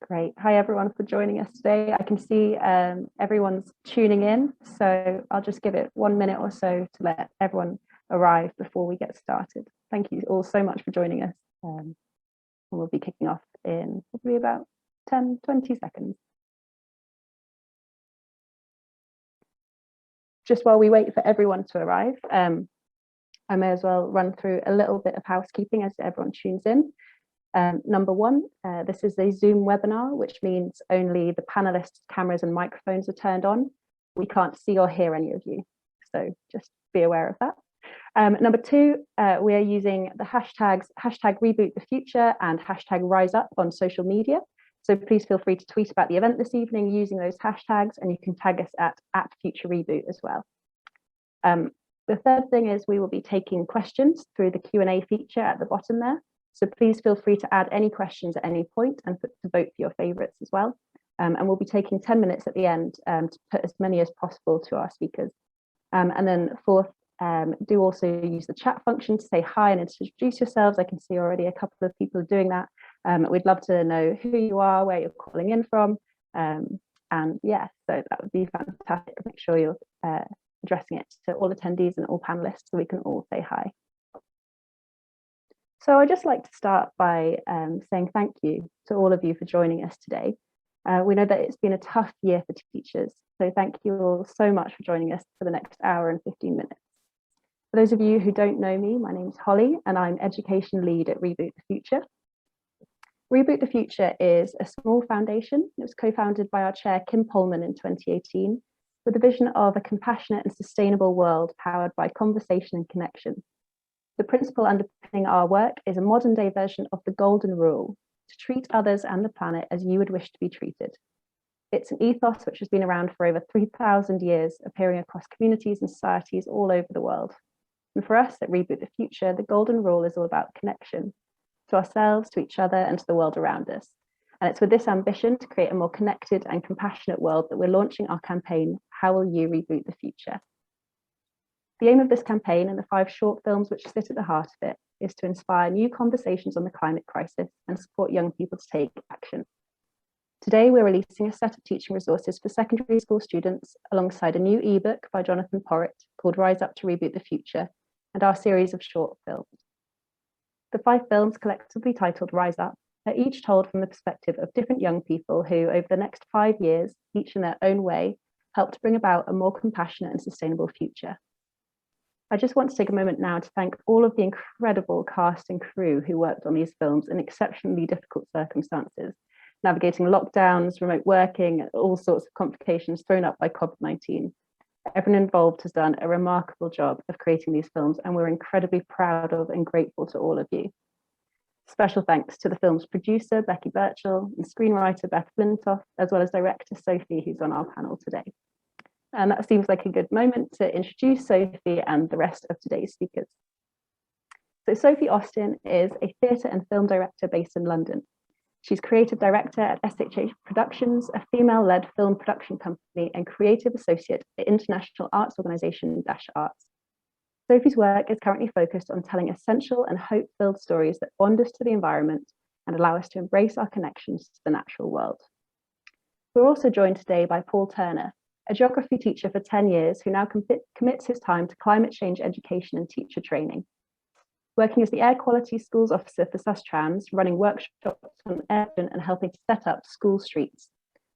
Great. Hi, everyone, for joining us today. I can see everyone's tuning in, so I'll just give it 1 minute or so to let everyone arrive before we get started. Thank you all so much for joining us. And we'll be kicking off in probably about 10, 20 seconds. Just while we wait for everyone to arrive, I may as well run through a little bit of housekeeping as everyone tunes in. Number one, this is a Zoom webinar, which means only the panelists' cameras and microphones are turned on. We can't see or hear any of you, so just be aware of that. Number two, we are using the hashtags #RebootTheFuture and #RiseUp on social media. So please feel free to tweet about the event this evening using those hashtags, and you can tag us at @FutureReboot as well. The third thing is we will be taking questions through the Q&A feature at the bottom there. So please feel free to add any questions at any point and to vote for your favorites as well. And we'll be taking 10 minutes at the end to put as many as possible to our speakers. And then fourth, do also use the chat function to say hi and introduce yourselves. I can see already a couple of people are doing that. We'd love to know who you are, where you're calling in from. And yeah, so that would be fantastic. Make sure you're addressing it to all attendees and all panelists so we can all say hi. So I'd just like to start by saying thank you to all of you for joining us today. We know that it's been a tough year for teachers, so thank you all so much for joining us for the next hour and 15 minutes. For those of you who don't know me, my name is Holly and I'm Education Lead at Reboot the Future. Reboot the Future is a small foundation. It was co-founded by our chair, Kim Pullman, in 2018, with the vision of a compassionate and sustainable world powered by conversation and connection. The principle underpinning our work is a modern day version of the golden rule: to treat others and the planet as you would wish to be treated. It's an ethos which has been around for over 3,000 years, appearing across communities and societies all over the world. And for us at Reboot the Future, the golden rule is all about connection to ourselves, to each other, and to the world around us. And it's with this ambition to create a more connected and compassionate world that we're launching our campaign, How Will You Reboot the Future? The aim of this campaign and the 5 short films which sit at the heart of it is to inspire new conversations on the climate crisis and support young people to take action. Today, we're releasing a set of teaching resources for secondary school students alongside a new ebook by Jonathon Porritt called Rise Up to Reboot the Future and our series of short films. The 5 films, collectively titled Rise Up, are each told from the perspective of different young people who, over the next 5 years, each in their own way, help to bring about a more compassionate and sustainable future. I just want to take a moment now to thank all of the incredible cast and crew who worked on these films in exceptionally difficult circumstances, navigating lockdowns, remote working, and all sorts of complications thrown up by COVID-19. Everyone involved has done a remarkable job of creating these films, and we're incredibly proud of and grateful to all of you. Special thanks to the film's producer, Becky Birchall, and screenwriter, Beth Flintoff, as well as director Sophie, who's on our panel today. And that seems like a good moment to introduce Sophie and the rest of today's speakers. So Sophie Austin is a theatre and film director based in London. She's creative director at SHH Productions, a female-led film production company, and creative associate at the international arts organisation Dash Arts. Sophie's work is currently focused on telling essential and hope-filled stories that bond us to the environment and allow us to embrace our connections to the natural world. We're also joined today by Paul Turner, a geography teacher for 10 years who now commits his time to climate change education and teacher training. Working as the Air Quality Schools Officer for Sustrans, running workshops on air and helping to set up school streets,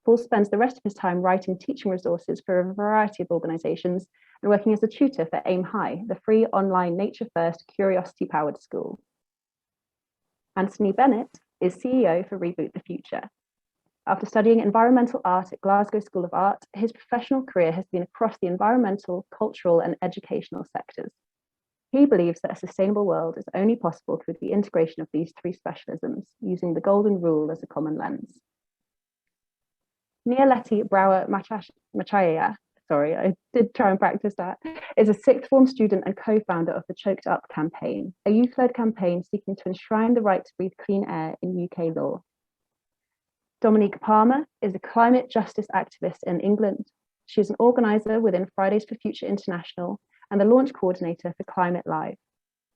Paul spends the rest of his time writing teaching resources for a variety of organisations and working as a tutor for Aim High, the free online nature-first curiosity-powered school. Anthony Bennett is CEO for Reboot the Future. After studying environmental art at Glasgow School of Art, his professional career has been across the environmental, cultural, and educational sectors. He believes that a sustainable world is only possible through the integration of these 3 specialisms, using the golden rule as a common lens. Nyeleti Brauer Maxaiea, sorry, I did try and practice that, is a 6th form student and co-founder of the Choked Up campaign, a youth-led campaign seeking to enshrine the right to breathe clean air in UK law. Dominique Palmer is a climate justice activist in England. She is an organiser within Fridays for Future International and the launch coordinator for Climate Live.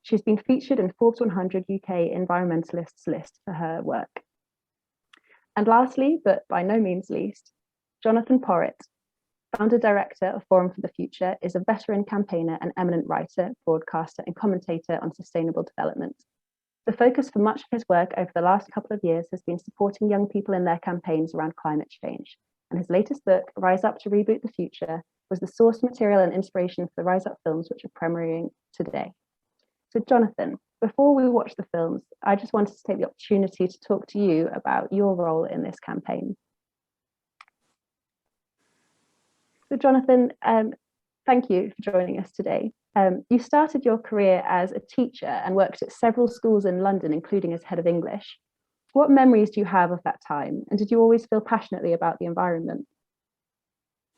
She's been featured in Forbes 100 UK environmentalists list for her work. And lastly, but by no means least, Jonathon Porritt, founder director of Forum for the Future, is a veteran campaigner and eminent writer, broadcaster, and commentator on sustainable development. The focus for much of his work over the last couple of years has been supporting young people in their campaigns around climate change. And his latest book, Rise Up to Reboot the Future, was the source material and inspiration for the Rise Up films, which are premiering today. So Jonathon, before we watch the films, I just wanted to take the opportunity to talk to you about your role in this campaign. So Jonathon, thank you for joining us today. You started your career as a teacher and worked at several schools in London, including as head of English. What memories do you have of that time? And did you always feel passionately about the environment?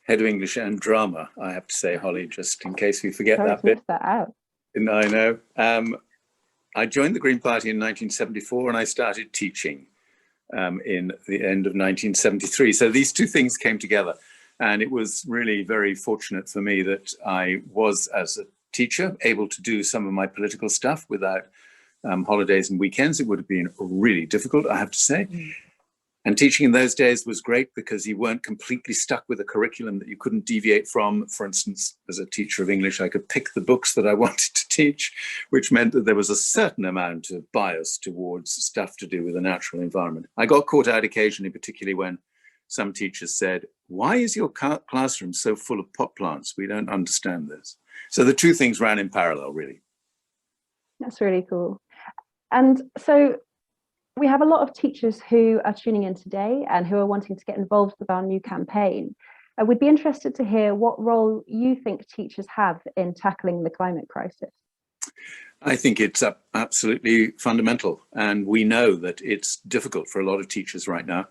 Head of English and drama, I have to say, Holly, just in case we forget Sorry that to bit. miss that out. No, I know. I joined the Green Party in 1974 and I started teaching in the end of 1973. So these two things came together. And it was really very fortunate for me that I was, as a teacher, able to do some of my political stuff without holidays and weekends. It would have been really difficult, I have to say. And teaching in those days was great because you weren't completely stuck with a curriculum that you couldn't deviate from. For instance, as a teacher of English, I could pick the books that I wanted to teach, which meant that there was a certain amount of bias towards stuff to do with the natural environment. I got caught out occasionally, particularly when some teachers said, "Why is your classroom so full of pot plants? We don't understand this." So the two things ran in parallel, really. That's really cool. And so we have a lot of teachers who are tuning in today and who are wanting to get involved with our new campaign. We'd be interested to hear what role you think teachers have in tackling the climate crisis. I think it's absolutely fundamental. And we know that it's difficult for a lot of teachers right now.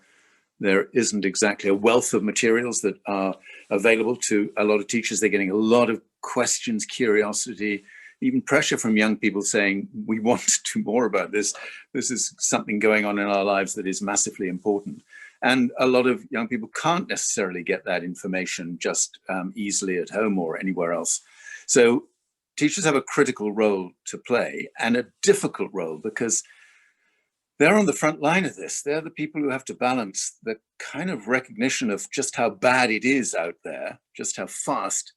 There isn't exactly a wealth of materials that are available to a lot of teachers. They're getting a lot of questions, curiosity, even pressure from young people saying, we want to do more about this. This is something going on in our lives that is massively important. And a lot of young people can't necessarily get that information just easily at home or anywhere else. So teachers have a critical role to play, and a difficult role, because they're on the front line of this. They're the people who have to balance the kind of recognition of just how bad it is out there, just how fast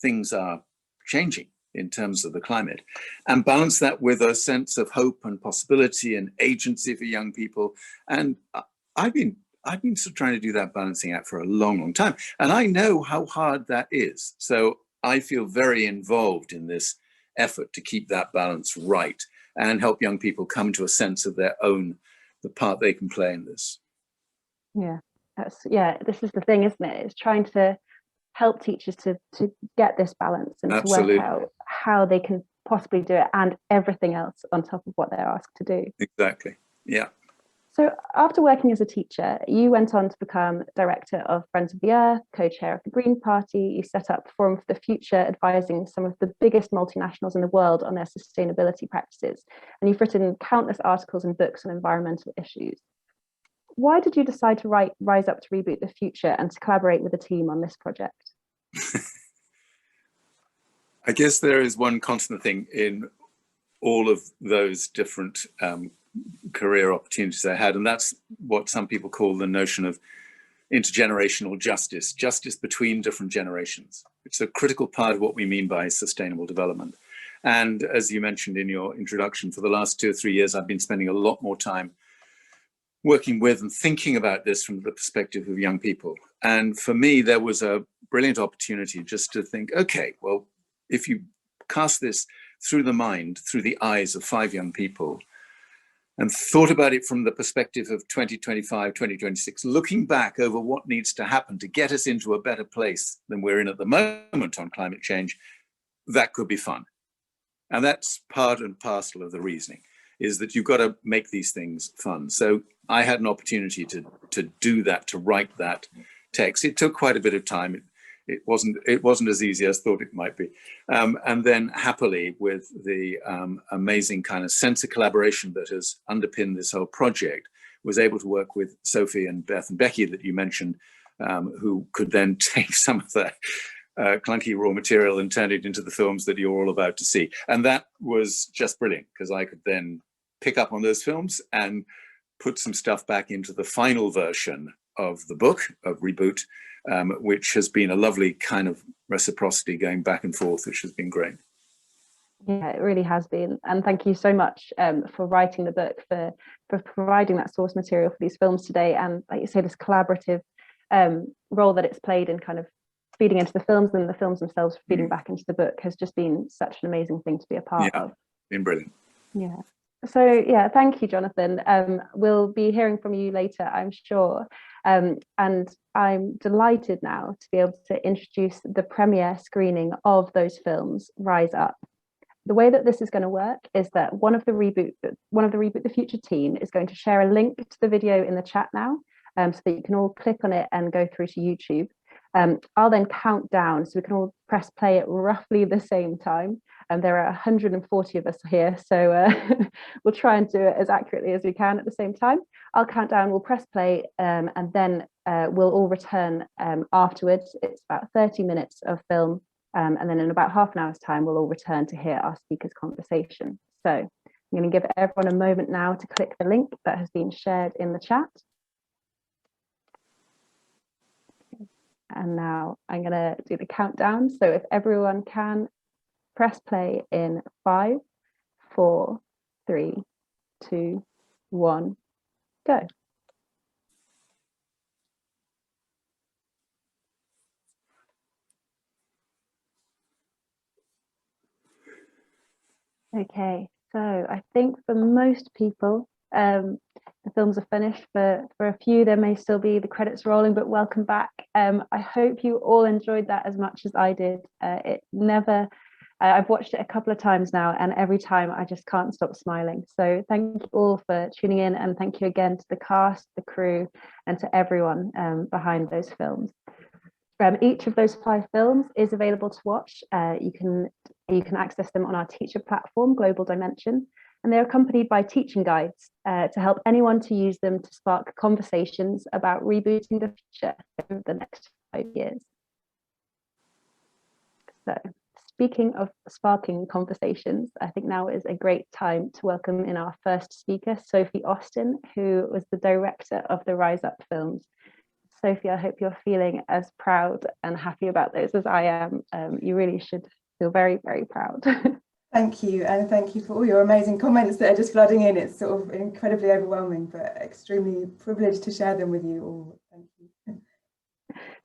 things are changing in terms of the climate, and balance that with a sense of hope and possibility and agency for young people. And I've been sort of trying to do that balancing act for a long, long time. And I know how hard that is. So I feel very involved in this effort to keep that balance right and help young people come to a sense of their own, the part they can play in this. Yeah, this is the thing, isn't it? It's trying to help teachers to get this balance and Absolutely. To work out how they can possibly do it and everything else on top of what they're asked to do. Exactly, yeah. So after working as a teacher, you went on to become director of Friends of the Earth, co-chair of the Green Party. You set up Forum for the Future, advising some of the biggest multinationals in the world on their sustainability practices. And you've written countless articles and books on environmental issues. Why did you decide to write Rise Up to Reboot the Future and to collaborate with a team on this project? I guess there is one constant thing in all of those different career opportunities I had, and that's what some people call the notion of intergenerational justice, justice between different generations. It's a critical part of what we mean by sustainable development. And as you mentioned in your introduction, for the last 2 or 3 years, I've been spending a lot more time working with and thinking about this from the perspective of young people. And for me, there was a brilliant opportunity just to think, okay, well, if you cast this through the mind, through the eyes of 5 young people, and thought about it from the perspective of 2025, 2026, looking back over what needs to happen to get us into a better place than we're in at the moment on climate change, that could be fun. And that's part and parcel of the reasoning, is that you've got to make these things fun. So I had an opportunity to do that, to write that text. It took quite a bit of time. It wasn't as easy as I thought it might be. And then happily, with the amazing kind of sense of collaboration that has underpinned this whole project, was able to work with Sophie and Beth and Becky that you mentioned, who could then take some of that clunky raw material and turn it into the films that you're all about to see. And that was just brilliant, because I could then pick up on those films and put some stuff back into the final version of the book, of Reboot, which has been a lovely kind of reciprocity going back and forth, which has been great. Yeah, it really has been. And thank you so much for writing the book, for providing that source material for these films today. And like you say, this collaborative role that it's played in kind of feeding into the films, and the films themselves feeding back into the book, has just been such an amazing thing to be a part of. Been brilliant. Yeah. So yeah, thank you, Jonathon. We'll be hearing from you later, I'm sure. And I'm delighted now to be able to introduce the premiere screening of those films, Rise Up. The way that this is going to work is that one of the Reboot the Future team is going to share a link to the video in the chat now, so that you can all click on it and go through to YouTube. I'll then count down, so we can all press play at roughly the same time. There are 140 of us here, so we'll try and do it as accurately as we can at the same time. I'll count down, we'll press play, and then we'll all return afterwards. It's about 30 minutes of film, and then in about half an hour's time, we'll all return to hear our speakers' conversation. So I'm going to give everyone a moment now to click the link that has been shared in the chat. And now I'm going to do the countdown. So if everyone can press play in 5, 4, 3, 2, 1, go. Okay, so I think for most people, the films are finished. For a few, there may still be the credits rolling, but welcome back. I hope you all enjoyed that as much as I did. I've watched it a couple of times now, and every time I just can't stop smiling. So thank you all for tuning in, and thank you again to the cast, the crew, and to everyone behind those films. Each of those 5 films is available to watch. You can access them on our teacher platform, Global Dimension, and they're accompanied by teaching guides to help anyone to use them to spark conversations about rebooting the future over the next 5 years. So, speaking of sparking conversations, I think now is a great time to welcome in our first speaker, Sophie Austin, who was the director of the Rise Up films. Sophie, I hope you're feeling as proud and happy about those as I am. You really should feel very, very proud. Thank you, and thank you for all your amazing comments that are just flooding in. It's sort of incredibly overwhelming, but extremely privileged to share them with you all. Thank you.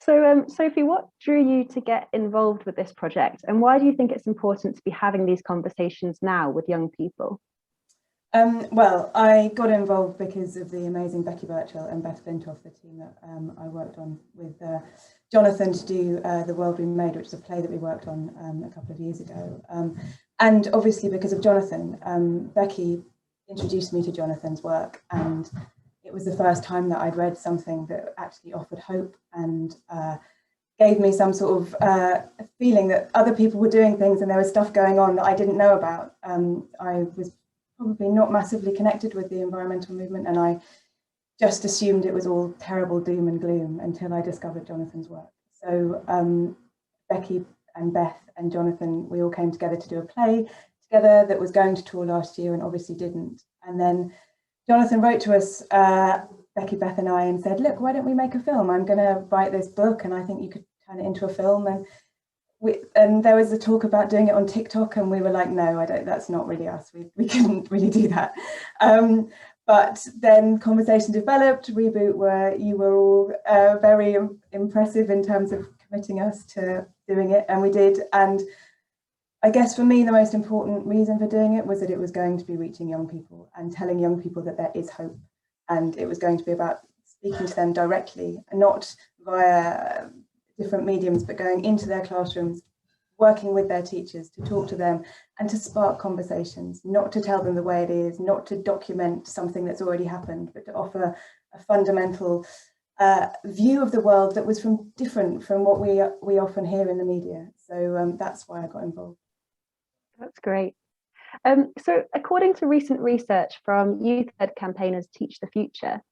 So, Sophie, what drew you to get involved with this project, and why do you think it's important to be having these conversations now with young people? Well, I got involved because of the amazing Becky Birchall and Beth Flintoff, the team that I worked on with Jonathon to do The World We Made, which is a play that we worked on a couple of years ago. And obviously because of Jonathon, Becky introduced me to Jonathon's work, and it was the first time that I'd read something that actually offered hope and gave me some sort of feeling that other people were doing things and there was stuff going on that I didn't know about. I was probably not massively connected with the environmental movement, and I just assumed it was all terrible doom and gloom until I discovered Jonathon's work. So Becky and Beth and Jonathon, we all came together to do a play together that was going to tour last year and obviously didn't. And then Jonathon wrote to us, Becky, Beth and I, and said, look, why don't we make a film? I'm going to write this book and I think you could turn it into a film. And there was a talk about doing it on TikTok, and we were like, no, that's not really us. We couldn't really do that. But then conversation developed. Reboot, where you were all very impressive in terms of committing us to doing it, and we did. And I guess for me, the most important reason for doing it was that it was going to be reaching young people and telling young people that there is hope. And it was going to be about speaking to them directly, and not via different mediums, but going into their classrooms, working with their teachers to talk to them and to spark conversations, not to tell them the way it is, not to document something that's already happened, but to offer a fundamental view of the world that was different from what we often hear in the media. So that's why I got involved. That's great. So according to recent research from youth-led campaigners Teach the Future,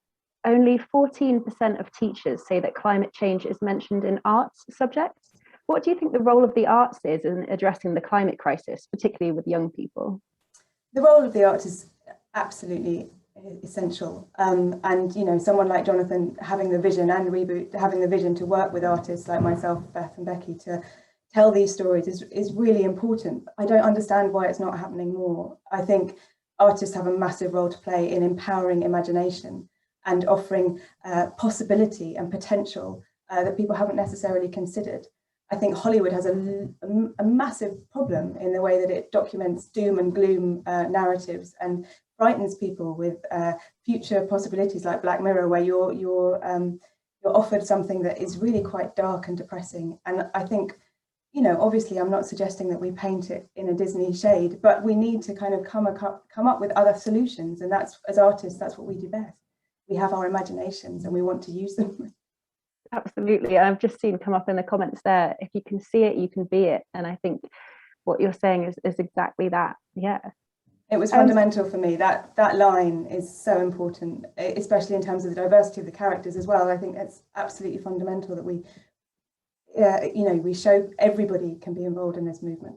only 14% of teachers say that climate change is mentioned in arts subjects. What do you think the role of the arts is in addressing the climate crisis, particularly with young people? The role of the arts is absolutely essential. And you know, someone like Jonathon having the vision, and Reboot having the vision to work with artists like myself, Beth and Becky, to tell these stories is really important. I don't understand why it's not happening more. I think artists have a massive role to play in empowering imagination and offering possibility and potential that people haven't necessarily considered. I think Hollywood has a massive problem in the way that it documents doom and gloom narratives and frightens people with future possibilities like Black Mirror, where you're offered something that is really quite dark and depressing. And I think, you know, obviously I'm not suggesting that we paint it in a Disney shade, but we need to kind of come up with other solutions. And that's, as artists, that's what we do best. We have our imaginations and we want to use them. Absolutely. I've just seen come up in the comments there, if you can see it, you can be it. And I think what you're saying is exactly that. Yeah. It was fundamental for me. That line is so important, especially in terms of the diversity of the characters as well. I think that's absolutely fundamental, that we, you know, we show everybody can be involved in this movement.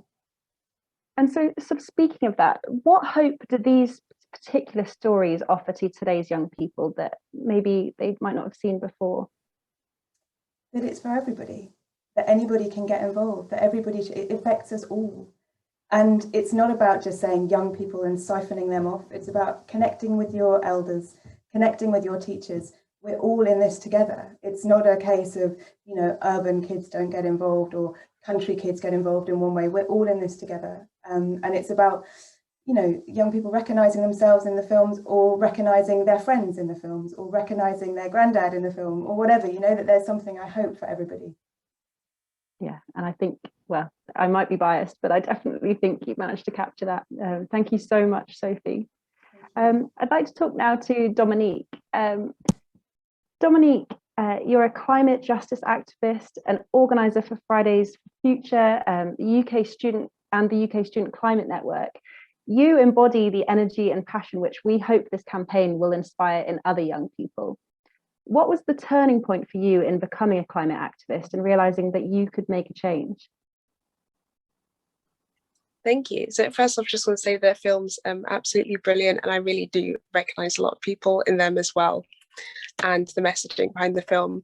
And so sort of speaking of that, what hope do these particular stories offer to today's young people that maybe they might not have seen before? That it's for everybody, that anybody can get involved, that everybody, it affects us all. And it's not about just saying young people and siphoning them off. It's about connecting with your elders, connecting with your teachers. We're all in this together. It's not a case of, you know, urban kids don't get involved or country kids get involved in one way. We're all in this together. And it's about, you know, young people recognizing themselves in the films, or recognizing their friends in the films, or recognizing their granddad in the film, or whatever, you know, that there's something, I hope, for everybody. Yeah, and I think, well, I might be biased, but I definitely think you managed to capture that. Thank you so much, Sophie. I'd like to talk now to Dominique. Dominique, you're a climate justice activist, an organizer for Fridays for Future, the UK Student and the UK Student Climate Network. You embody the energy and passion which we hope this campaign will inspire in other young people. What was the turning point for you in becoming a climate activist and realizing that you could make a change? Thank you. So first, I just want to say the film's absolutely brilliant, and I really do recognise a lot of people in them as well, and the messaging behind the film.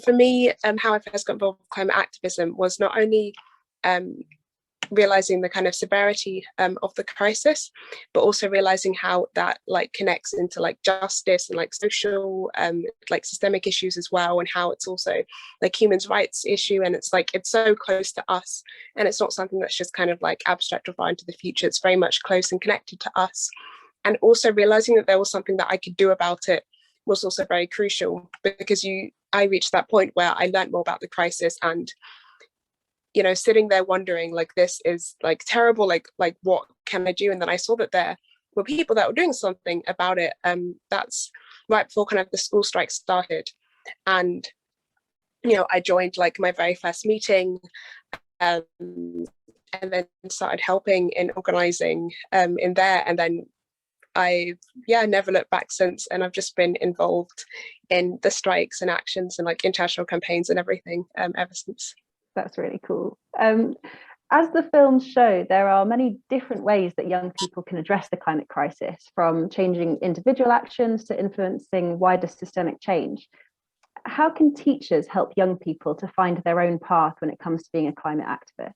For me, how I first got involved with climate activism was not only realizing the kind of severity of the crisis, but also realizing how that like connects into like justice and like social like systemic issues as well, and how it's also like human rights issue, and it's like it's so close to us, and it's not something that's just kind of like abstract or far into the future. It's very much close and connected to us. And also realizing that there was something that I could do about it was also very crucial, because I reached that point where I learned more about the crisis, and you know, sitting there wondering, like, this is like terrible, like what can I do? And then I saw that there were people that were doing something about it. That's right before kind of the school strike started. And, you know, I joined like my very first meeting, and then started helping in organizing in there. And then I never looked back since, and I've just been involved in the strikes and actions and like international campaigns and everything ever since. That's really cool. As the films show, there are many different ways that young people can address the climate crisis, from changing individual actions to influencing wider systemic change. How can teachers help young people to find their own path when it comes to being a climate activist?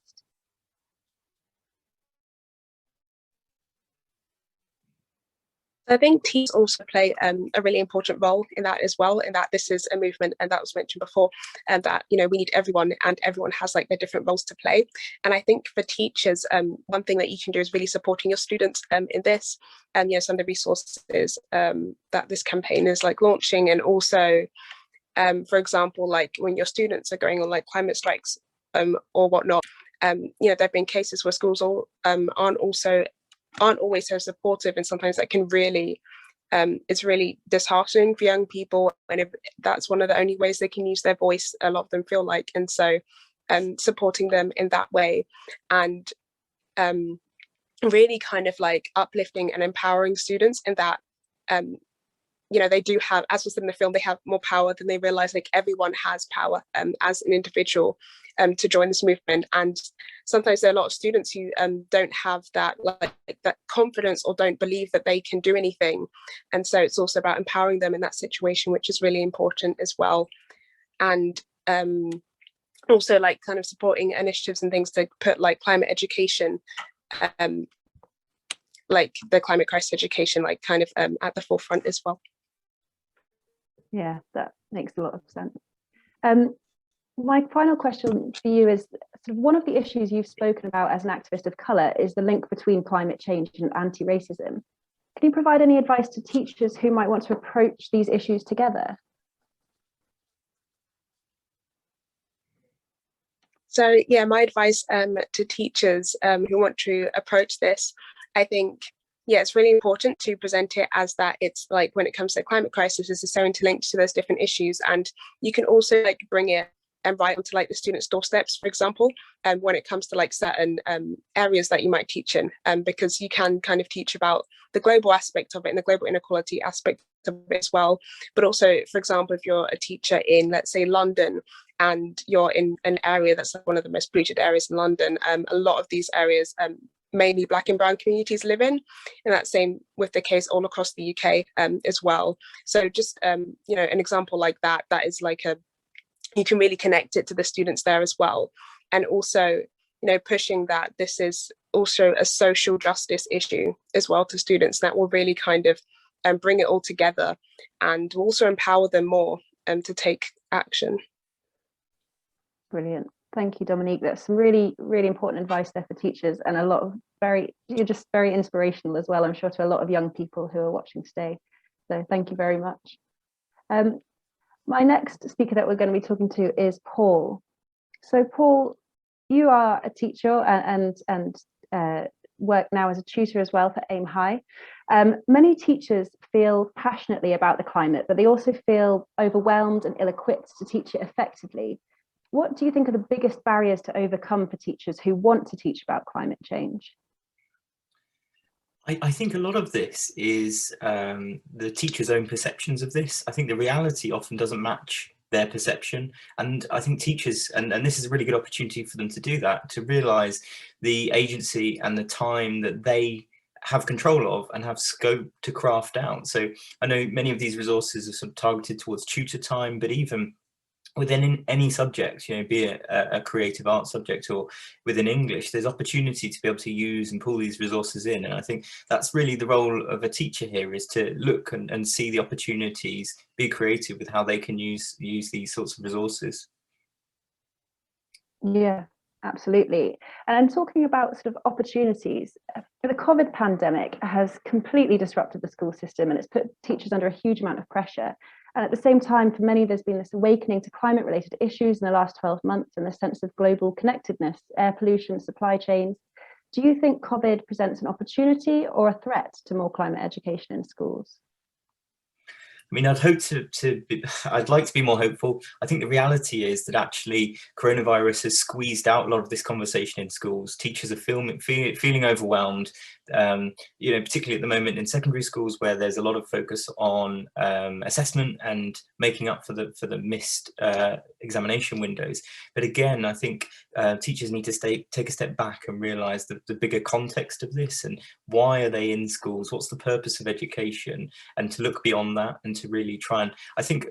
I think teachers also play a really important role in that as well, in that this is a movement, and that was mentioned before, and that, you know, we need everyone, and everyone has like their different roles to play. And I think for teachers, one thing that you can do is really supporting your students in this, and you know, some of the resources that this campaign is like launching, and also, for example, like when your students are going on like climate strikes or whatnot, you know, there've been cases where schools aren't always so supportive, and sometimes that can really it's really disheartening for young people, and if that's one of the only ways they can use their voice, a lot of them feel like. And so supporting them in that way, and really kind of like uplifting and empowering students in that they do have, as was in the film, they have more power than they realize. Like everyone has power as an individual to join this movement. And sometimes there are a lot of students who don't have that that confidence or don't believe that they can do anything. And so it's also about empowering them in that situation, which is really important as well. And also like kind of supporting initiatives and things to put like climate education, like the climate crisis education, like kind of at the forefront as well. Yeah, that makes a lot of sense. My final question for you is sort of one of the issues you've spoken about as an activist of colour is the link between climate change and anti-racism. Can you provide any advice to teachers who might want to approach these issues together? So yeah, my advice to teachers who want to approach this, I think, yeah, it's really important to present it as that it's like when it comes to the climate crisis, it's so interlinked to those different issues. And you can also like bring it and right onto like the students' doorsteps, for example, when it comes to like certain areas that you might teach in, because you can kind of teach about the global aspect of it and the global inequality aspect of it as well. But also, for example, if you're a teacher in, let's say, London, and you're in an area that's like one of the most polluted areas in London, a lot of these areas mainly Black and brown communities live in, and that's same with the case all across the UK as well. So just an example like that is like you can really connect it to the students there as well. And also, pushing that this is also a social justice issue as well to students, that will really kind of bring it all together and also empower them more to take action. Brilliant. Thank you, Dominique. That's some really, really important advice there for teachers, and a lot of you're just very inspirational as well, I'm sure, to a lot of young people who are watching today. So thank you very much. My next speaker that we're going to be talking to is Paul. So Paul, you are a teacher and work now as a tutor as well for Aim High. Many teachers feel passionately about the climate, but they also feel overwhelmed and ill-equipped to teach it effectively. What do you think are the biggest barriers to overcome for teachers who want to teach about climate change? I think a lot of this is the teacher's own perceptions of this. I think the reality often doesn't match their perception. And I think teachers, and this is a really good opportunity for them to do that, to realise the agency and the time that they have control of and have scope to craft out. So I know many of these resources are sort of targeted towards tutor time, but even within any subject, be it a creative arts subject or within English, there's opportunity to be able to use and pull these resources in. And I think that's really the role of a teacher here, is to look and see the opportunities, be creative with how they can use these sorts of resources. Yeah, absolutely. And talking about sort of opportunities, the COVID pandemic has completely disrupted the school system, and it's put teachers under a huge amount of pressure. And at the same time, for many, there's been this awakening to climate-related issues in the last 12 months and the sense of global connectedness, air pollution, supply chains. Do you think COVID presents an opportunity or a threat to more climate education in schools? I mean, I'd like to be more hopeful. I think the reality is that actually coronavirus has squeezed out a lot of this conversation in schools. Teachers are feeling overwhelmed, particularly at the moment in secondary schools, where there's a lot of focus on assessment and making up for the missed examination windows. But again, I think teachers need to take a step back and realise the bigger context of this, and why are they in schools? What's the purpose of education? And to look beyond that and to really try and, I think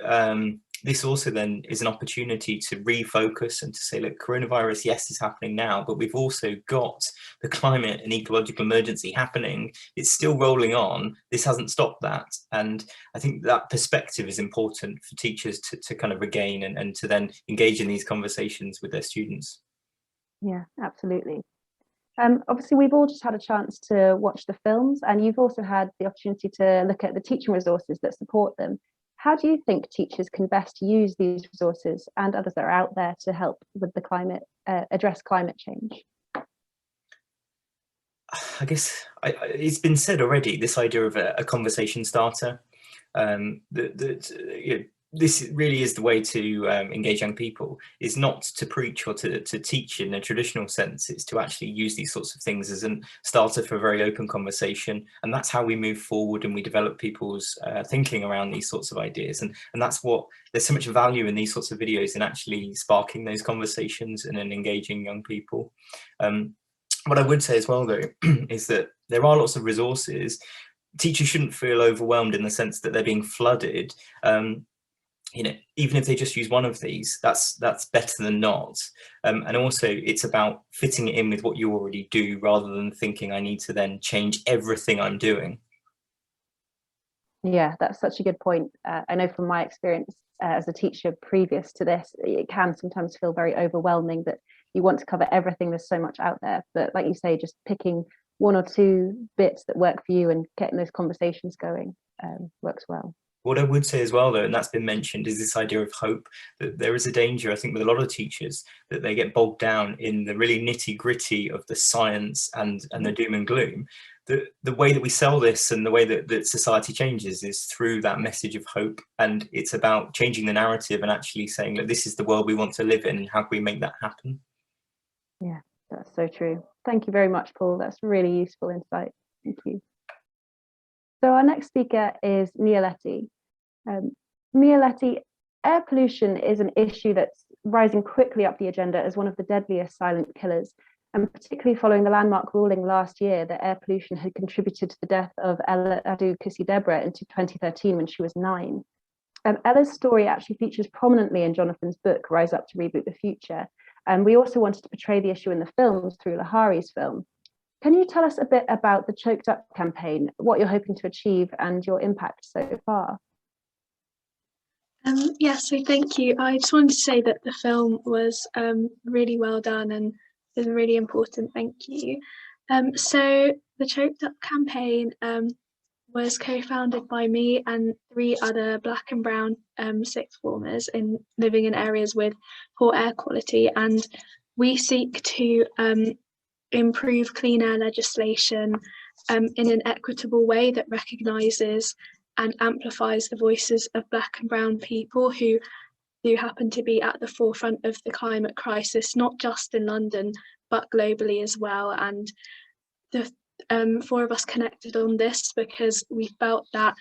this also then is an opportunity to refocus and to say, look, coronavirus, yes, is happening now, but we've also got the climate and ecological emergency happening. It's still rolling on. This hasn't stopped that. And I think that perspective is important for teachers to kind of regain and to then engage in these conversations with their students. Yeah, absolutely. Obviously, we've all just had a chance to watch the films, and you've also had the opportunity to look at the teaching resources that support them. How do you think teachers can best use these resources and others that are out there to help with the climate, address climate change? I guess it's been said already, this idea of a conversation starter. this really is the way to engage young people, is not to preach or to teach in a traditional sense. It's to actually use these sorts of things as a starter for a very open conversation, and that's how we move forward and we develop people's thinking around these sorts of ideas. And that's what, there's so much value in these sorts of videos in actually sparking those conversations and in engaging young people. What I would say as well though is that there are lots of resources. Teachers shouldn't feel overwhelmed in the sense that they're being flooded. You know, even if they just use one of these, that's better than not. And also it's about fitting it in with what you already do, rather than thinking I need to then change everything I'm doing. Yeah, that's such a good point. I know from my experience as a teacher previous to this, it can sometimes feel very overwhelming that you want to cover everything. There's so much out there, but like you say, just picking one or two bits that work for you and getting those conversations going works well. What I would say as well, though, and that's been mentioned, is this idea of hope. That there is a danger, I think, with a lot of teachers, that they get bogged down in the really nitty gritty of the science and the doom and gloom. The way that we sell this and the way that society changes is through that message of hope. And it's about changing the narrative and actually saying that this is the world we want to live in, and how can we make that happen? Yeah, that's so true. Thank you very much, Paul. That's really useful insight. Thank you. So our next speaker is Nyeleti. Nyeleti, air pollution is an issue that's rising quickly up the agenda as one of the deadliest silent killers, and particularly following the landmark ruling last year that air pollution had contributed to the death of Ella Adu-Kusi-Debrah in 2013 when she was 9. Ella's story actually features prominently in Jonathon's book, Rise Up to Reboot the Future, and we also wanted to portray the issue in the films through Lahari's film. Can you tell us a bit about the Choked Up campaign, what you're hoping to achieve and your impact so far? Yeah, so thank you. I just wanted to say that the film was really well done and is really important. Thank you. So the Choked Up campaign was co-founded by me and 3 other Black and Brown sixth formers living in areas with poor air quality, and we seek to improve clean air legislation in an equitable way that recognises and amplifies the voices of Black and Brown people who happen to be at the forefront of the climate crisis, not just in London, but globally as well. And the 4 of us connected on this because we felt that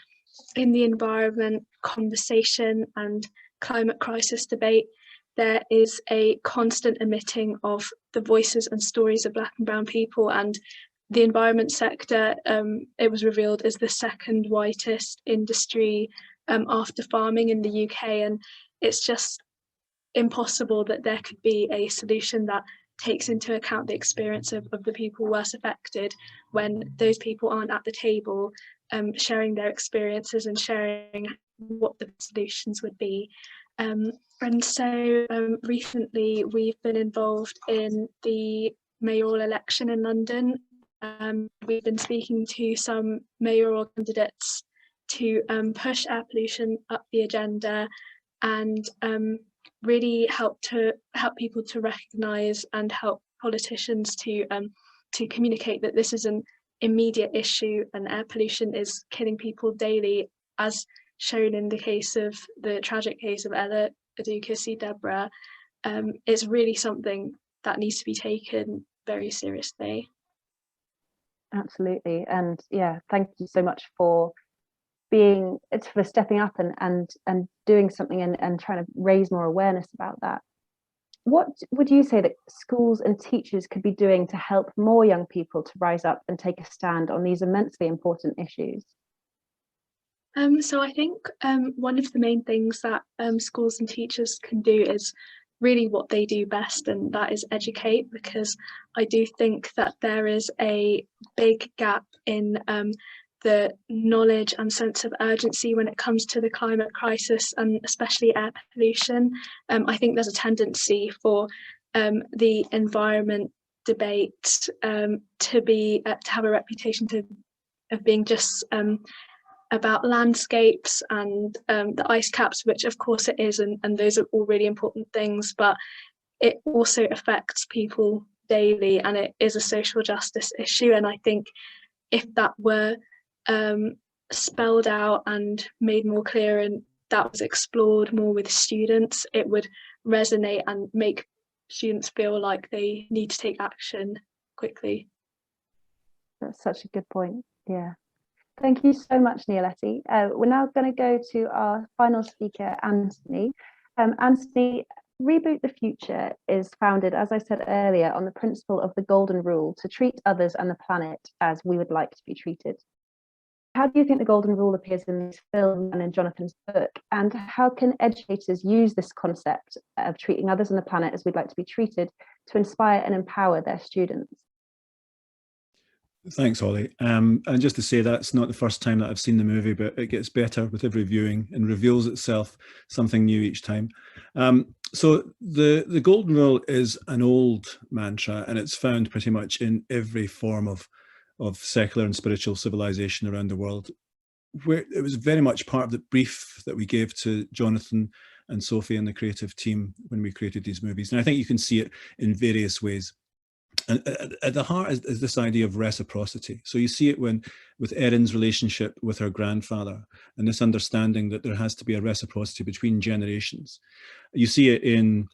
in the environment conversation and climate crisis debate, there is a constant omitting of the voices and stories of Black and Brown people. And the environment sector, it was revealed, is the 2nd whitest industry after farming in the UK. And it's just impossible that there could be a solution that takes into account the experience of the people worst affected when those people aren't at the table sharing their experiences and sharing what the solutions would be. And so recently we've been involved in the mayoral election in London. We've been speaking to some mayoral candidates to push air pollution up the agenda and really help people to recognise and help politicians to communicate that this is an immediate issue and air pollution is killing people daily, as shown in the tragic case of Ella Adu-Kusi-Debrah. It's really something that needs to be taken very seriously. Absolutely. And yeah, thank you so much for stepping up and doing something and trying to raise more awareness about that. What would you say that schools and teachers could be doing to help more young people to rise up and take a stand on these immensely important issues? So I think one of the main things that schools and teachers can do is really what they do best, and that is educate, because I do think that there is a big gap in the knowledge and sense of urgency when it comes to the climate crisis and especially air pollution. I think there's a tendency for the environment debate to have a reputation of being just about landscapes and the ice caps, which of course it is, and those are all really important things, but it also affects people daily and it is a social justice issue. And I think if that were spelled out and made more clear that was explored more with students, it would resonate and make students feel like they need to take action quickly. That's such a good point. Yeah. Thank you so much, Nyeleti. We're now going to go to our final speaker, Anthony. Anthony, Reboot the Future is founded, as I said earlier, on the principle of the golden rule to treat others and the planet as we would like to be treated. How do you think the golden rule appears in this film and in Jonathon's book? And how can educators use this concept of treating others and the planet as we'd like to be treated to inspire and empower their students? Thanks, Holly. And just to say, that's not the first time that I've seen the movie, but it gets better with every viewing and reveals itself something new each time. So the golden rule is an old mantra, and it's found pretty much in every form of secular and spiritual civilization around the world, where it was very much part of the brief that we gave to Jonathon and Sophie and the creative team when we created these movies. And I think you can see it in various ways. And at the heart is this idea of reciprocity. So you see it with Erin's relationship with her grandfather, and this understanding that there has to be a reciprocity between generations. You see it in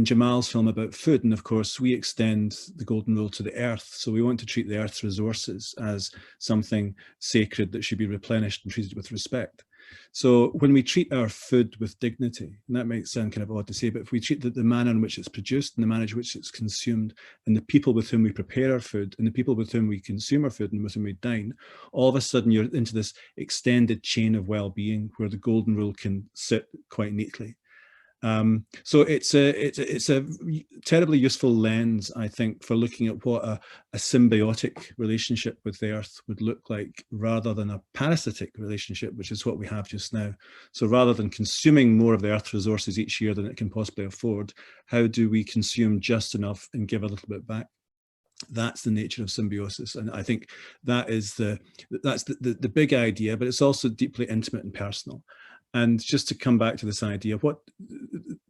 Jamal's film about food, and of course we extend the golden rule to the earth. So we want to treat the earth's resources as something sacred that should be replenished and treated with respect. So when we treat our food with dignity, and that might sound kind of odd to say, but if we treat the manner in which it's produced and the manner in which it's consumed, and the people with whom we prepare our food and the people with whom we consume our food and with whom we dine, all of a sudden you're into this extended chain of well-being where the golden rule can sit quite neatly. So it's a terribly useful lens, I think, for looking at what a symbiotic relationship with the earth would look like, rather than a parasitic relationship, which is what we have just now. So rather than consuming more of the earth's resources each year than it can possibly afford, how do we consume just enough and give a little bit back? That's the nature of symbiosis, and I think that's the big idea, but it's also deeply intimate and personal. And just to come back to this idea, what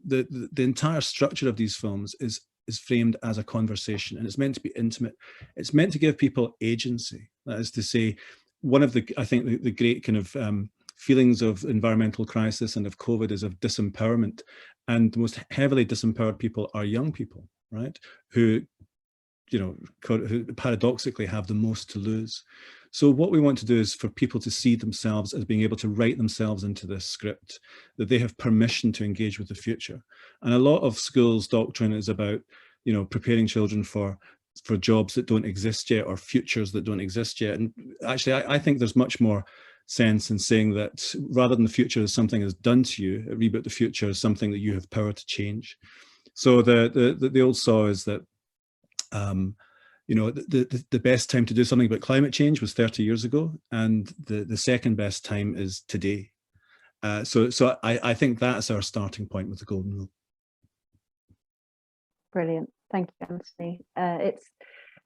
the entire structure of these films is framed as a conversation, and it's meant to be intimate. It's meant to give people agency. That is to say, one of the, I think, the great kind of feelings of environmental crisis and of COVID is of disempowerment, and the most heavily disempowered people are young people, right? Who paradoxically have the most to lose. So what we want to do is for people to see themselves as being able to write themselves into this script, that they have permission to engage with the future. And a lot of schools' doctrine is about, preparing children for jobs that don't exist yet, or futures that don't exist yet. And actually, I think there's much more sense in saying that rather than the future as something that's done to you, Reboot the Future is something that you have power to change. So the old saw is that the best time to do something about climate change was 30 years ago, and the second best time is today. So I think that's our starting point with the golden rule. Brilliant, thank you, Anthony.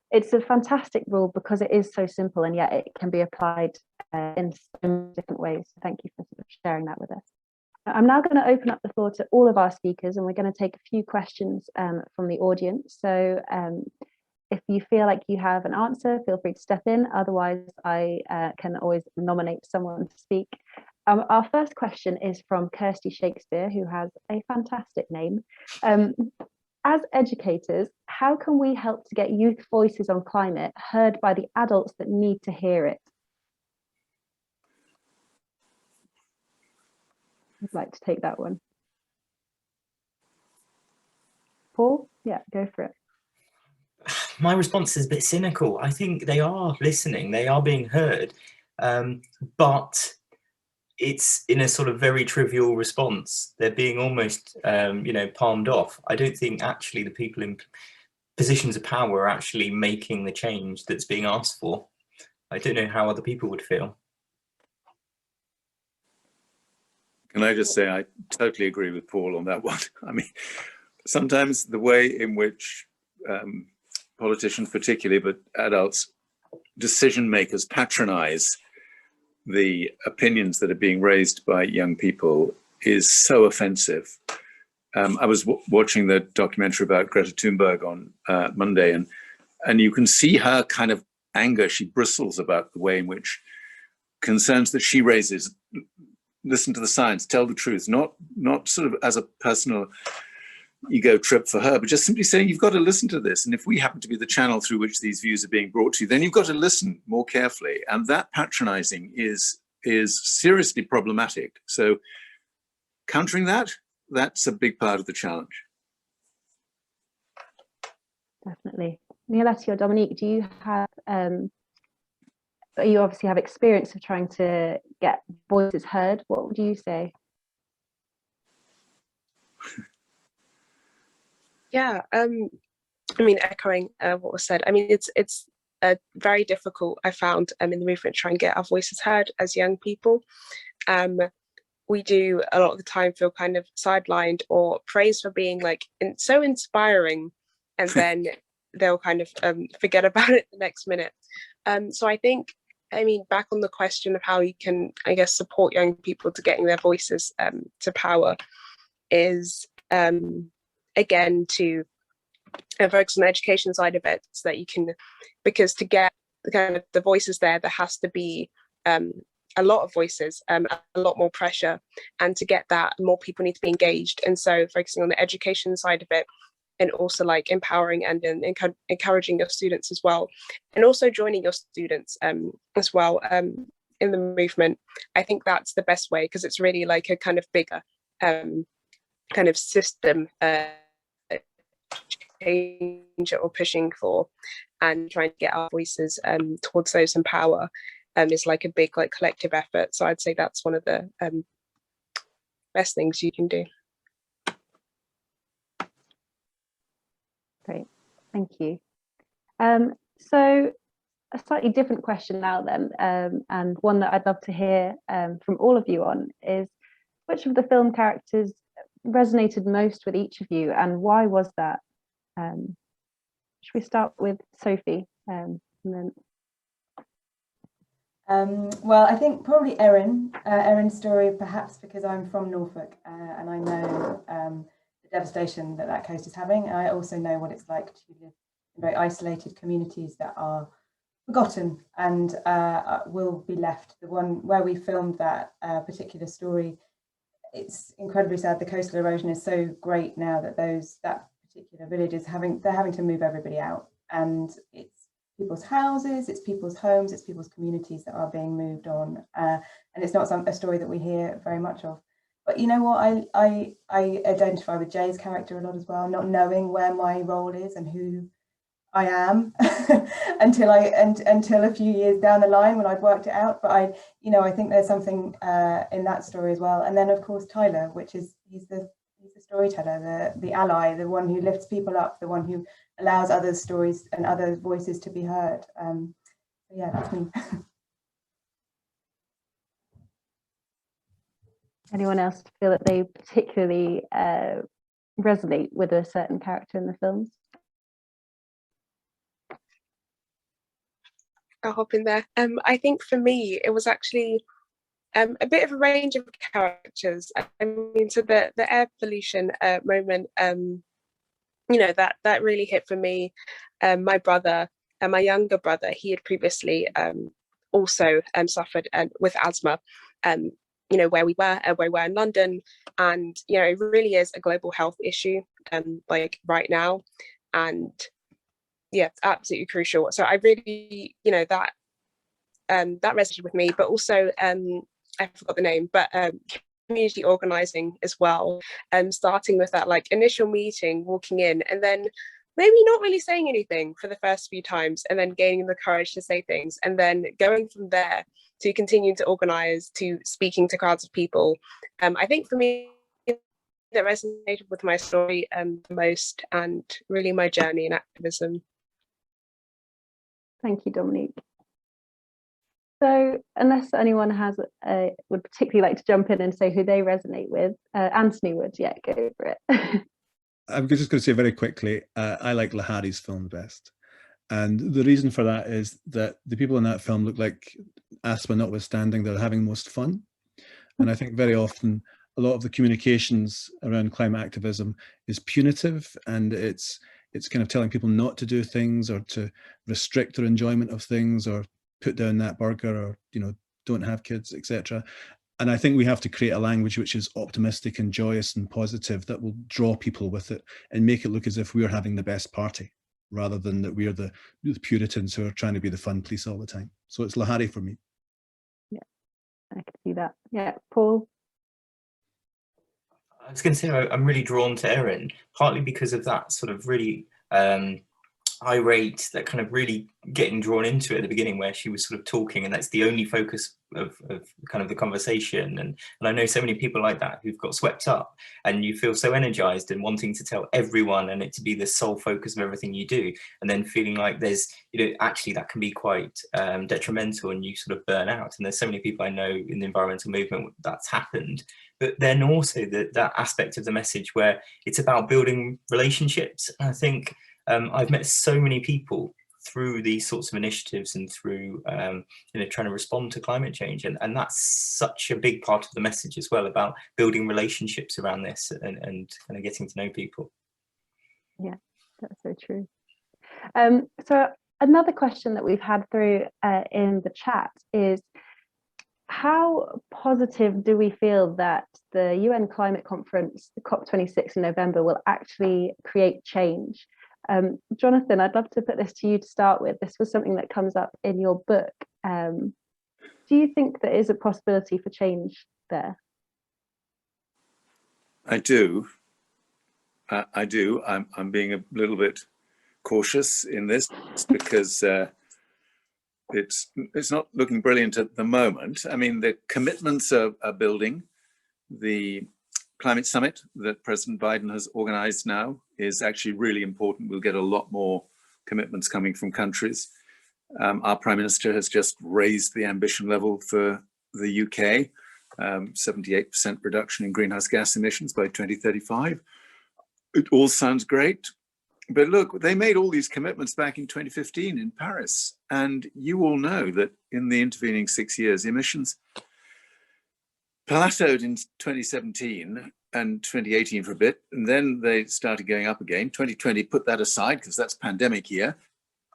It's a fantastic rule because it is so simple, and yet it can be applied in so many different ways. Thank you for sharing that with us. I'm now going to open up the floor to all of our speakers, and we're going to take a few questions from the audience. So if you feel like you have an answer, feel free to step in. Otherwise, I can always nominate someone to speak. Our first question is from Kirsty Shakespeare, who has a fantastic name. As educators, how can we help to get youth voices on climate heard by the adults that need to hear it? I'd like to take that one. Paul? Yeah, go for it. My response is a bit cynical. I think they are listening, they are being heard, but it's in a sort of very trivial response. They're being almost, palmed off. I don't think actually the people in positions of power are actually making the change that's being asked for. I don't know how other people would feel. Can I just say I totally agree with Paul on that one. I mean, sometimes the way in which politicians particularly, but adults, decision makers patronize the opinions that are being raised by young people is so offensive. I was watching the documentary about Greta Thunberg on Monday, and you can see her kind of anger. She bristles about the way in which concerns that she raises listen to the science, tell the truth, not sort of as a personal ego trip for her, but just simply saying, you've got to listen to this. And if we happen to be the channel through which these views are being brought to you, then you've got to listen more carefully. And that patronizing is seriously problematic. So countering that's a big part of the challenge. Definitely. Nyeleti or Dominique, do you have, you obviously have experience of trying to get voices heard. What would you say? Yeah, I mean, echoing what was said, I mean, it's very difficult, I found, in the movement, to try and get our voices heard as young people. We do a lot of the time feel kind of sidelined or praised for being like so inspiring, and then they'll kind of forget about it the next minute. So I think, I mean, back on the question of how you can, I guess, support young people to getting their voices to power is, again, to focus on the education side of it, so that you can, because to get the kind of the voices there has to be a lot of voices, a lot more pressure, and to get that, more people need to be engaged. And so focusing on the education side of it, and also like empowering and encouraging your students as well, and also joining your students as well in the movement. I think that's the best way, because it's really like a kind of bigger kind of system change that we're pushing for, and trying to get our voices towards those in power is like a big like collective effort. So I'd say that's one of the best things you can do. Great, thank you. So a slightly different question now then, and one that I'd love to hear from all of you on is, which of the film characters resonated most with each of you, and why was that? Should we start with Sophie? And then... well, I think probably Erin's story, perhaps because I'm from Norfolk and I know the devastation that coast is having. And I also know what it's like to live in very isolated communities that are forgotten and will be left. The one where we filmed that particular story, it's incredibly sad. The coastal erosion is so great now that that particular village is having to move everybody out, and it's people's houses, it's people's homes, it's people's communities that are being moved on, and it's not a story that we hear very much of. But you know what, I identify with Jay's character a lot as well, not knowing where my role is and who I am until a few years down the line when I'd worked it out. But I think there's something in that story as well. And then of course Tyler, which is he's the storyteller, the ally, the one who lifts people up, the one who allows others' stories and other voices to be heard. Yeah, that's me. Anyone else feel that they particularly resonate with a certain character in the films? I'll hop in there. I think for me, it was actually a bit of a range of characters. I mean, so the air pollution moment, that really hit for me. My brother, my younger brother, he had previously also suffered with asthma. Where we were in London, and it really is a global health issue, like right now, and yeah, it's absolutely crucial. So I really, that resonated with me, but also I forgot the name, but community organizing as well, starting with that like initial meeting, walking in, and then maybe not really saying anything for the first few times, and then gaining the courage to say things, and then going from there to continuing to organize, to speaking to crowds of people. I think for me, that resonated with my story the most, and really my journey in activism. Thank you, Dominique. So unless anyone would particularly like to jump in and say who they resonate with, Anthony would, yeah, go for it. I'm just going to say very quickly, I like Lahari's film best. And the reason for that is that the people in that film look like, asthma notwithstanding, they're having the most fun. And I think very often a lot of the communications around climate activism is punitive, and it's kind of telling people not to do things, or to restrict their enjoyment of things, or put down that burger, or don't have kids, etc. And I think we have to create a language which is optimistic and joyous and positive, that will draw people with it and make it look as if we're having the best party, rather than that we're the Puritans who are trying to be the fun police all the time. So it's Lahari for me. Yeah, I can see that. Yeah, Paul? I was going to say I'm really drawn to Erin, partly because of that sort of really irate, that kind of really getting drawn into it at the beginning, where she was sort of talking and that's the only focus of kind of the conversation. And I know so many people like that who've got swept up, and you feel so energized and wanting to tell everyone and it to be the sole focus of everything you do, and then feeling like there's, you know, actually that can be quite detrimental and you sort of burn out. And there's so many people I know in the environmental movement that's happened. But then also that aspect of the message where it's about building relationships. And I think I've met so many people through these sorts of initiatives and through you know, trying to respond to climate change, and that's such a big part of the message as well, about building relationships around this and kind of getting to know people. Yeah, that's so true. So another question that we've had through in the chat is, how positive do we feel that the UN climate conference, the COP26 in November, will actually create change? Jonathon, I'd love to put this to you to start with. This was something that comes up in your book. Do you think there is a possibility for change there? I do. I do. I'm being a little bit cautious in this because it's not looking brilliant at the moment. I mean, the commitments are building. The climate summit that President Biden has organized now is actually really important. We'll get a lot more commitments coming from countries. Our Prime Minister has just raised the ambition level for the UK, 78% reduction in greenhouse gas emissions by 2035. It all sounds great. But look, they made all these commitments back in 2015 in Paris. And you all know that in the intervening 6 years, emissions plateaued in 2017 and 2018 for a bit, and then they started going up again. 2020, put that aside because that's pandemic year.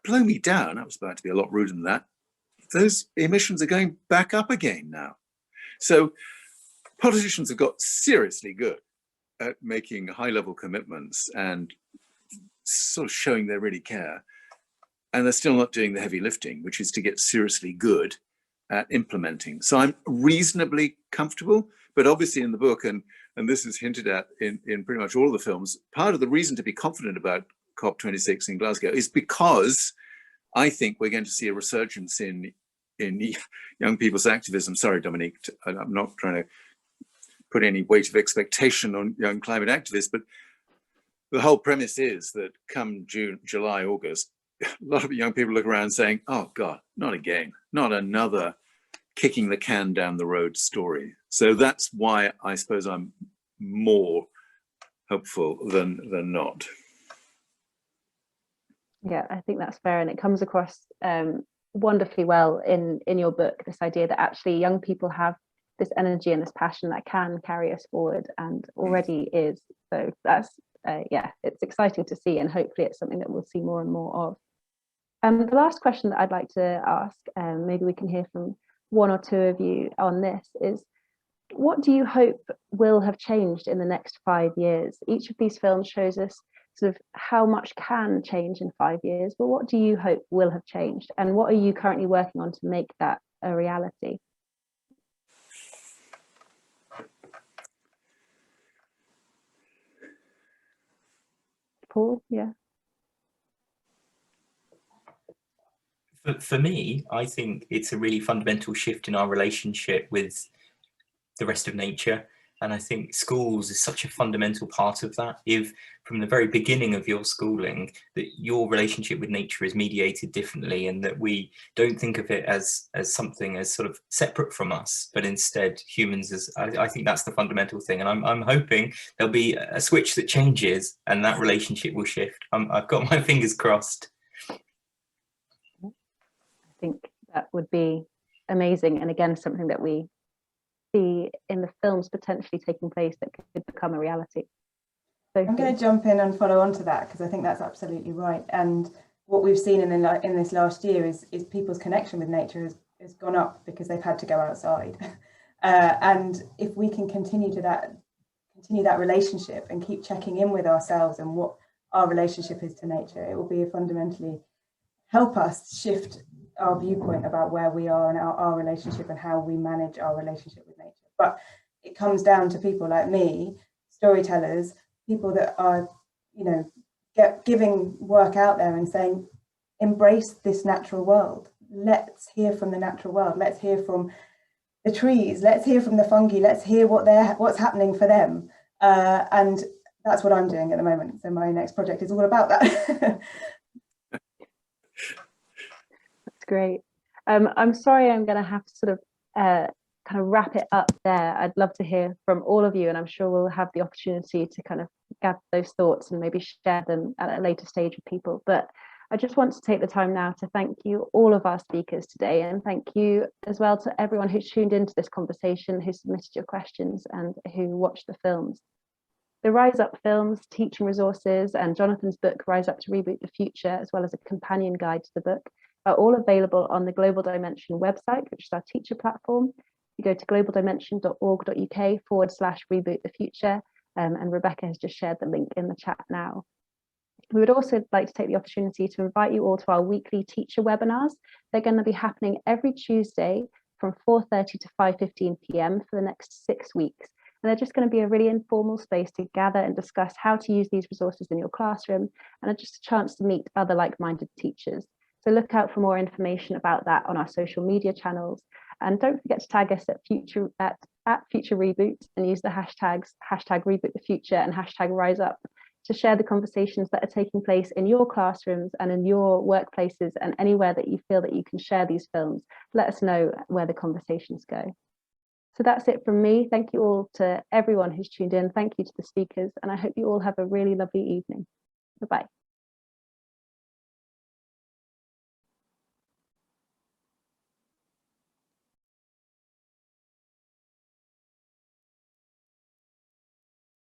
Blow me down, I was about to be a lot ruder than that. Those emissions are going back up again now. So politicians have got seriously good at making high-level commitments and sort of showing they really care. And they're still not doing the heavy lifting, which is to get seriously good at implementing. So I'm reasonably comfortable, but obviously in the book, and this is hinted at in pretty much all of the films, part of the reason to be confident about COP26 in Glasgow is because I think we're going to see a resurgence in young people's activism. Sorry, Dominique, I'm not trying to put any weight of expectation on young climate activists, but the whole premise is that come June, July, August, a lot of young people look around saying, oh God, not again, not another kicking the can down the road story. So that's why I suppose I'm more hopeful than not. Yeah, I think that's fair, and it comes across wonderfully well in your book, this idea that actually young people have this energy and this passion that can carry us forward, and already is. So that's yeah, it's exciting to see, and hopefully it's something that we'll see more and more of. The last question that I'd like to ask, maybe we can hear from one or two of you on this, is what do you hope will have changed in the next 5 years? Each of these films shows us sort of how much can change in 5 years, but what do you hope will have changed? And what are you currently working on to make that a reality? Paul, yeah. For me, I think it's a really fundamental shift in our relationship with the rest of nature. And I think schools is such a fundamental part of that. If from the very beginning of your schooling, that your relationship with nature is mediated differently, and that we don't think of it as something as sort of separate from us, but instead humans as, I think that's the fundamental thing. And I'm hoping there'll be a switch that changes and that relationship will shift. I've got my fingers crossed. I think that would be amazing. And again, something that we see in the films potentially taking place that could become a reality. Sophie. I'm going to jump in and follow on to that, because I think that's absolutely right. And what we've seen in this last year is people's connection with nature has gone up because they've had to go outside. And if we can continue that relationship and keep checking in with ourselves and what our relationship is to nature, it will be fundamentally help us shift our viewpoint about where we are and our relationship and how we manage our relationship with nature. But it comes down to people like me, storytellers, people that are, you know, giving work out there and saying, embrace this natural world. Let's hear from the natural world. Let's hear from the trees. Let's hear from the fungi. Let's hear what's happening for them. And that's what I'm doing at the moment. So my next project is all about that. That's great. I'm sorry, I'm going to have to sort of kind of wrap it up there. I'd love to hear from all of you, and I'm sure we'll have the opportunity to kind of gather those thoughts and maybe share them at a later stage with people. But I just want to take the time now to thank you, all of our speakers today, and thank you as well to everyone who tuned into this conversation, who submitted your questions and who watched the films. The Rise Up films, teaching resources, and Jonathon's book, Rise Up to Reboot the Future, as well as a companion guide to the book, are all available on the Global Dimension website, which is our teacher platform. You go to globaldimension.org.uk/reboot the future, and Rebecca has just shared the link in the chat now. We would also like to take the opportunity to invite you all to our weekly teacher webinars. They're going to be happening every Tuesday from 4:30 to 5:15 p.m. for the next 6 weeks. And they're just going to be a really informal space to gather and discuss how to use these resources in your classroom, and just a chance to meet other like-minded teachers. So look out for more information about that on our social media channels. And don't forget to tag us at Future Reboot and use the hashtags #RebootTheFuture and #RiseUp to share the conversations that are taking place in your classrooms and in your workplaces and anywhere that you feel that you can share these films. Let us know where the conversations go. So that's it from me. Thank you all to everyone who's tuned in. Thank you to the speakers, and I hope you all have a really lovely evening. Bye-bye.